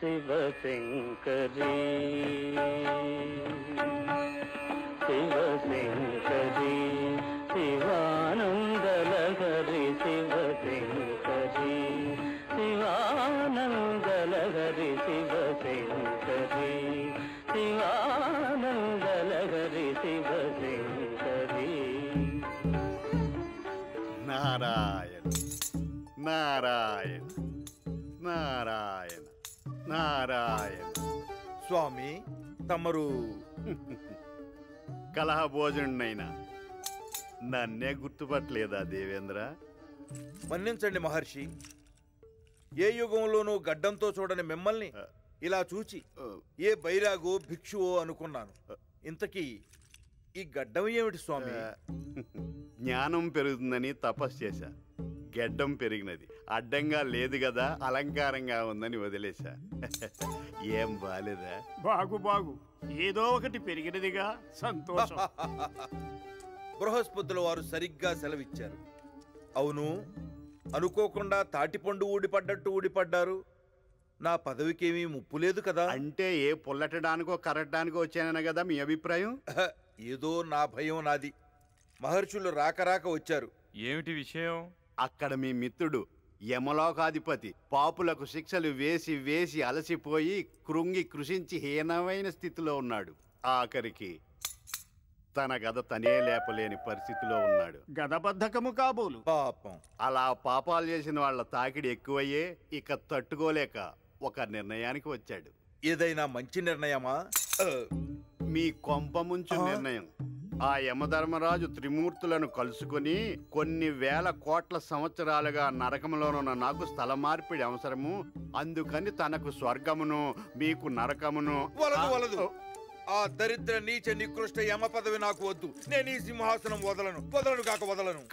శివశంకరీ శివశంకరీ శివానందలహరి శివశంకరీ శివానందలహరి శివశంకరీ శివానందలహరి శివశంకరీ. నారాయణ నారాయణ నారాయణ నారాయణ. స్వామి తమరు కలహ భోజనుడైనా నన్నే గుర్తుపట్టలేదా దేవేంద్ర? మన్నించండి మహర్షి. ఏ యుగంలోనూ గడ్డంతో చూడని మిమ్మల్ని ఇలా చూచి ఏ బైరాగో భిక్షువో అనుకున్నాను. ఇంతకీ ఈ గడ్డం ఏమిటి స్వామి? జ్ఞానం పెరుగుతుందని తపస్సు చేశా. గడ్డం పెరిగినది. అడ్డంగా లేదు కదా, అలంకారంగా ఉందని వదిలేశా. ఏం బాలేదా? బాగు బాగు, ఏదో ఒకటి పెరిగినదిగా సంతోషం. బృహస్పతుల వారు సరిగ్గా సెలవిచ్చారు. అవును, అనుకోకుండా తాటిపండు ఊడిపడ్డట్టు ఊడిపడ్డారు. నా పదవికేమీ ముప్పు లేదు కదా? అంటే ఏ పుల్లటడానికో కరట్టడానికో వచ్చానన్న కదా మీ అభిప్రాయం? ఏదో నా భయం నాది. మహర్షులు రాక రాక వచ్చారు. ఏమిటి విషయం? అక్కడ మీ మిత్రుడు యమలోకాధిపతి పాపులకు శిక్షలు వేసి వేసి అలసిపోయి కృంగి కృషించి హీనమైన స్థితిలో ఉన్నాడు. ఆఖరికి తన గద తనే లేపలేని పరిస్థితిలో ఉన్నాడు. గదబద్ధకము కాబోలు. పాపం. అలా పాపాలు చేసిన వాళ్ళ తాకిడి ఎక్కువయ్యే ఇక తట్టుకోలేక ఒక నిర్ణయానికి వచ్చాడు. ఏదైనా మంచి నిర్ణయమా? మీ కొంప ముంచు నిర్ణయం. ఆ యమధర్మరాజు త్రిమూర్తులను కలుసుకుని కొన్ని వేల కోట్ల సంవత్సరాలుగా నరకంలోనున్న నాకు స్థల మార్పిడి అవసరము, అందుకని తనకు స్వర్గమును మీకు నరకమును. వలదు. ఆ దరిద్ర నీచ నికృష్ట యమ పదవి నాకు వద్దు. నేను ఈ సింహాసనం వదలను.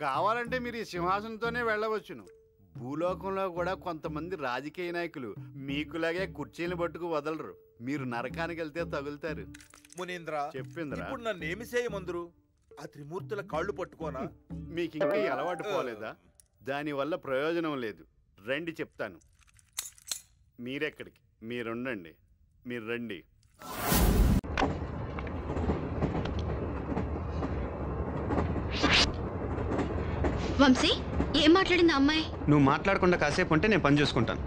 కావాలంటే మీరు ఈ సింహాసనంతోనే వెళ్ళవచ్చును. భూలోకంలో కూడా కొంతమంది రాజకీయ నాయకులు మీకులాగే కుర్చీని పట్టుకు వదలరు. మీరు నరకానికి వెళ్తే తగులుతారు. మునీంద్ర చెప్పిందిరా. ఇప్పుడు నన్ను ఏమి చేయమందురు? ఆ త్రిమూర్తుల కాళ్ళు పట్టుకోనా? మీకు ఇంకా అలవాటు పోలేదా? దానివల్ల ప్రయోజనం లేదు. రండి చెప్తాను. మీరెక్కడికి? మీరుండండి. మీరు రండి. వంశీ, ఏం మాట్లాడింది అమ్మాయి? నువ్వు మాట్లాడకుండా కాసేపు ఉంటే నేను పని చూసుకుంటాను.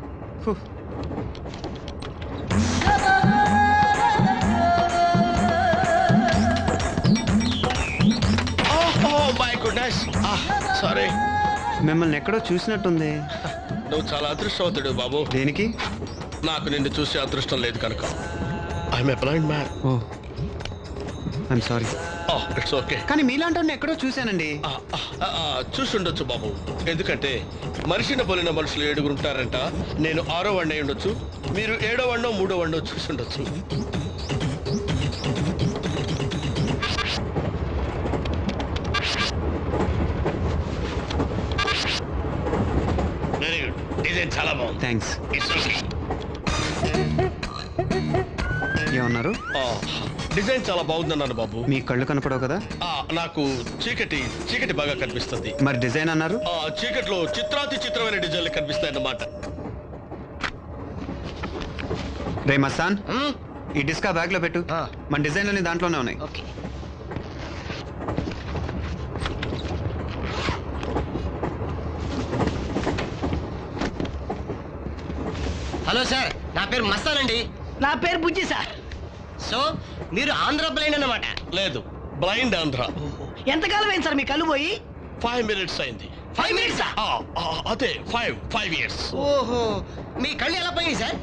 సారీ, మిమ్మల్ని ఎక్కడో చూసినట్టుంది. నువ్వు చాలా అదృష్టవంతుడు బాబు. దేనికి? నాకు నిన్ను చూసే అదృష్టం లేదు కనుక. I'm a blind man. Oh I'm sorry. It's okay. కానీ మీలాంటి ఎక్కడో చూశానండి. చూసుండొచ్చు బాబు. ఎందుకంటే మనిషిని పోలిన మనుషులు 7 ఉంటారంట. నేను 6వ వాడిని అయి ఉండొచ్చు, మీరు 7వ వాడినో 3వ వాడినో చూసుండొచ్చు. వెరీ గుడ్, డిజైన్ చాలా బాగుంది. థ్యాంక్స్. It's okay. ఏమన్నారు? డిజైన్ చాలా బాగుందన్నాను బాబు. మీ కళ్ళు కనపడవు కదా? నాకు చీకటి బాగా కనిపిస్తుంది. మరి డిజైన్ అన్నారు? చీకట్లో చిత్రాతి చిత్రమైన డిజైన్లు కనిపిస్తాయి అన్నమాట. రే మస్తాన్, ఈ డిస్క్ బ్యాగ్ లో పెట్టు. మన డిజైన్లన్నీ దాంట్లోనే ఉన్నాయి. హలో సార్, నా పేరు మస్తాన్ అండి. నా పేరు బుజ్జి సార్. సో మీరు ఆంధ్ర బ్లైండ్ అన్నమాట? లేదు, బ్లైండ్ ఆంధ్ర. ఎంతకాలం అయింది సార్ మీ కళ్ళు పోయి? 5 minutes అయింది. 5 minutes? అదే 5 years. ఓహో, మీ కళ్ళు ఎలా పోయినాయి సార్?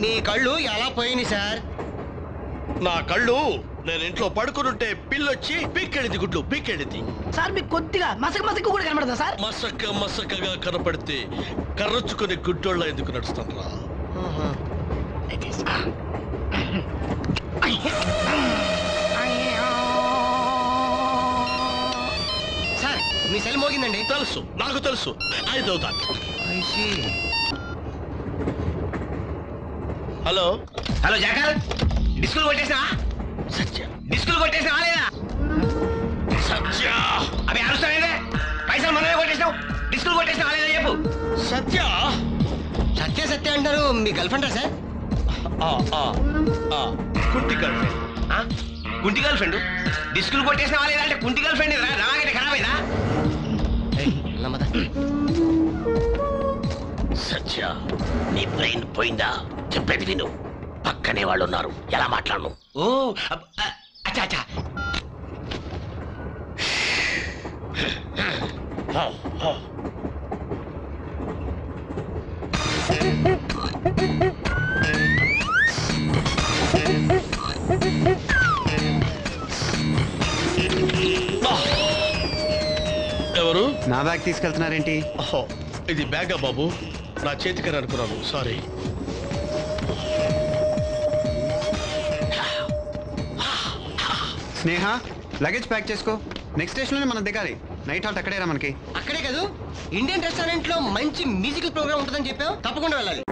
మీ కళ్ళు ఎలా పోయినాయి సార్? నా కళ్ళు నేను ఇంట్లో పడుకునుంటే పిల్లొచ్చి పీకెళ్ళింది, గుడ్లు పీకెళ్ళింది. సార్ మీకు కొద్దిగా మసక కూడా కనబడదా సార్? మసకగా కనపడితే కర్రొచ్చుకుని గుడ్డోళ్ళ ఎందుకు నడుస్తాను రా? సార్ మీ సెల్ మోగిందండి. తెలుసు, నాకు తెలుసు. Hello hello జాకర్, డిస్కులు కొట్టేసినా? డిస్కులు కొట్టేసినా లేదా? సత్య, అవి అరుస్తానే పైసలు మనమే కొట్టేసినావు. డిస్కులు కొట్టేసినా లేదా చెప్పు. సత్య సత్య సత్య అంటారు, మీ గర్ల్ ఫ్రెండా సార్? కుంటి గర్ల్ ఫ్రెండ్. కుంటి గర్ల్ ఫ్రెండ్? డిస్కులు కొట్టేసిన వాళ్ళు ఏదంటే కుంటి గర్ల్ ఫ్రెండ్ రాగానే ఖరాబ్ అయినా? సత్య, నీ బ్రెయిన్ పోయిందా? చెప్పేది విను. పక్కనే వాళ్ళు ఉన్నారు, ఎలా మాట్లాడను? ఓ అచ్చా అచ్చా. ఎవరు? నా బ్యాగ్ తీసుకెళ్తున్నారేంటి? ఇది బ్యాగా బాబు? నా చేతికని అనుకున్నాను, సారీ. స్నేహ, లగేజ్ ప్యాక్ చేసుకో. నెక్స్ట్ స్టేషన్లోనే మనం దిగాలి. నైట్ హాల్ట్ అక్కడేరా మనకి. అక్కడే కాదు, ఇండియన్ రెస్టారెంట్ లో మంచి మ్యూజికల్ ప్రోగ్రామ్ ఉంటుందని చెప్పావు, తప్పకుండా వెళ్ళాలి.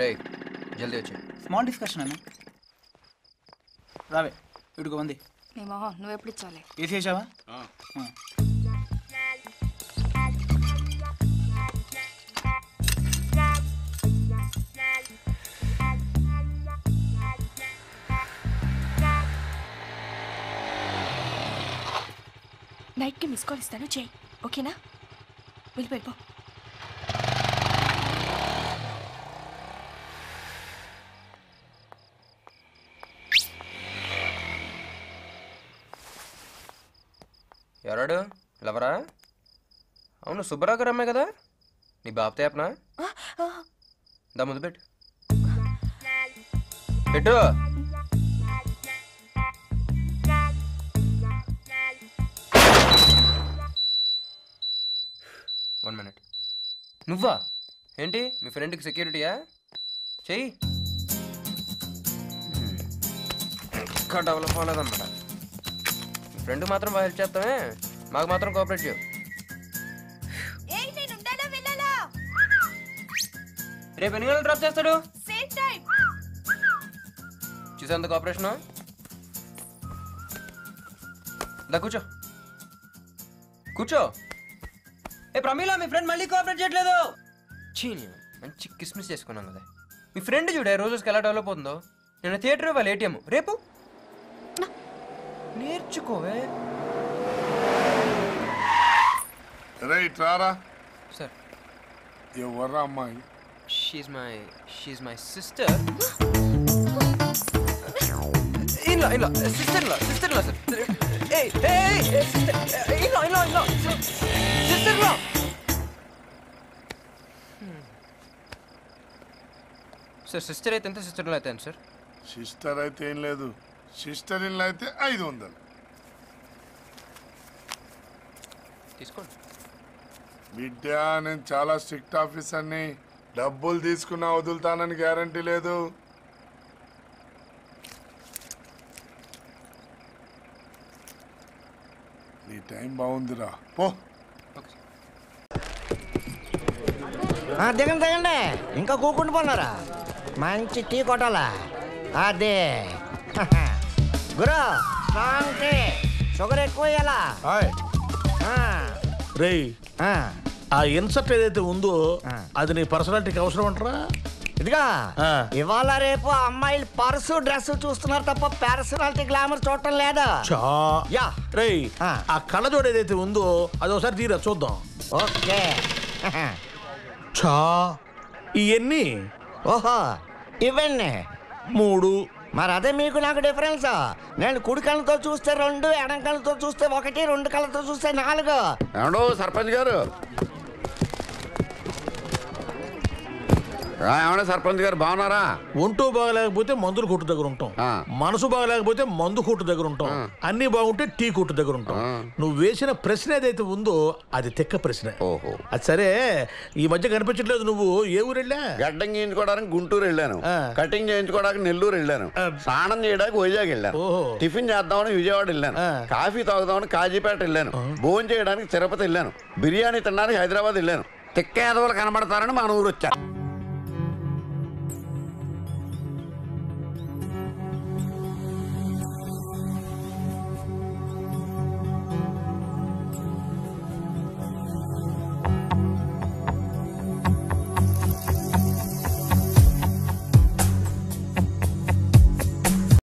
రే జల్దీ వచ్చి. స్మాల్ డిస్కషన్ అన్న. రావే ఇటుకు ఉంది. నువ్వు ఎప్పుడు ఇచ్చాలి? ఏసీ వేసావా? నైట్కి మిస్ కాల్ ఇస్తాను, చేయి. ఓకేనా? వెళ్ళిపోయిపో. ఎవరాడు? లవరా? అవును, సుబ్బరావు అమ్మాయి కదా? నీ బాబుతో చెప్పనా? దా ముందు పెట్టు. పెట్టు. 1 minute. నువ్వా? ఏంటి మీ ఫ్రెండ్కి సెక్యూరిటీయా? చెయ్యి. ఇంకా డెవలప్ అవ్వలేదన్నమాట. మీ ఫ్రెండ్ మాత్రం బాగా హెల్ప్ చేస్తామే, మాకు మాత్రం కోఆపరేట్ చేయవు. రేపు ఎన్ని గంటలు డ్రాప్ చేస్తాడు? చూసేంత కోఆపరేషన్. దా కూర్చో కూర్చో. ఏ ప్రమీల, మీ ఫ్రెండ్ మళ్ళీ కోఆపరేట్ చేయట్లేదు. చీని మంచి కిస్మిస్ చేసుకున్నాం కదా. మీ ఫ్రెండ్ చూడే రోజుకి ఎలా డెవలప్ అవుతుందో. నేను థియేటర్ వాళ్ళ ఏటీఎం రేపు నేర్చుకోవే. రైట్ రారా సార్. ఎవర్రా అమ్మాయి? She's my sister. ఇలా sister sir. Sister sir. Sister అయితే ఎంత, సిస్టర్లో అయితే ఎంత సార్? సిస్టర్ అయితే ఏం లేదు, సిస్టర్ ఇన్లో అయితే 500. తీసుకోండి. బిడ్డ, నేను చాలా స్ట్రిక్ట్ ఆఫీసర్ని. డబ్బులు తీసుకున్నా వదులుతానని గ్యారంటీ లేదు. నీ టైం బాగుందిరా, పో. దిగండి, ఇంకా కూకుంటూ పోన్నారా? మంచి టీ కొట్టాలా? అదే గురు, స్ట్రాంగ్ టీ, షుగర్ ఎక్కువ వేయాలా? రేయ్, ఆ ఇన్సర్ట్ ఏదైతే ఉందో అది నీ పర్సనాలిటీకి అవసరం అంటారా? ఇదిగా ఇవాళ రేపు అమ్మాయిలు పర్సు డ్రెస్ చూస్తున్నారు తప్ప పర్సనాలిటీ గ్లామర్ చూడటం లేదా? రేయ్, ఆ కళ్ళజోడు ఏదైతే ఉందో అది ఒకసారి తీరా చూద్దాం. ఓకే. చా ఇవన్నీ? ఓహో, ఇవన్నీ 3. మరి అదే మీకు నాకు డిఫరెన్స్. నేను కుడి కళ్ళతో చూస్తే 2, ఎడం కళ్ళతో చూస్తే 1, 2 కళ్ళతో చూస్తే 4. ఏమండో సర్పంచ్ గారు? ఏమన్నా సర్పంచ్ గారు బాగున్నారా? ఒంటూ బాగలేకపోతే మందుల కొట్టు దగ్గర ఉంటాం, మనసు బాగలేకపోతే మందు కొట్టు దగ్గర ఉంటాం, అన్ని బాగుంటే టీ కొట్టు దగ్గర ఉంటాం. నువ్వు వేసిన ప్రశ్న ఏదైతే ఉందో అది తెక్క ప్రశ్న. ఓహో, అది సరే. ఈ మధ్య కనిపించట్లేదు. నువ్వు ఏ ఊరు వెళ్ళా? గడ్డం చేయించుకోవడానికి గుంటూరు వెళ్ళాను, కటింగ్ చేయించుకోవడానికి నెల్లూరు వెళ్ళాను, స్నానం చేయడానికి వైజాగ్ వెళ్ళాను, టిఫిన్ చేద్దామని విజయవాడ వెళ్ళాను, కాఫీ తాగుదామని కాజీపేట వెళ్ళాను, భోజనం చేయడానికి తిరుపతి వెళ్ళాను, బిర్యానీ తినడానికి హైదరాబాద్ వెళ్ళాను. తిక్క యాదవులు కనబడతారని మన ఊరు వచ్చాను.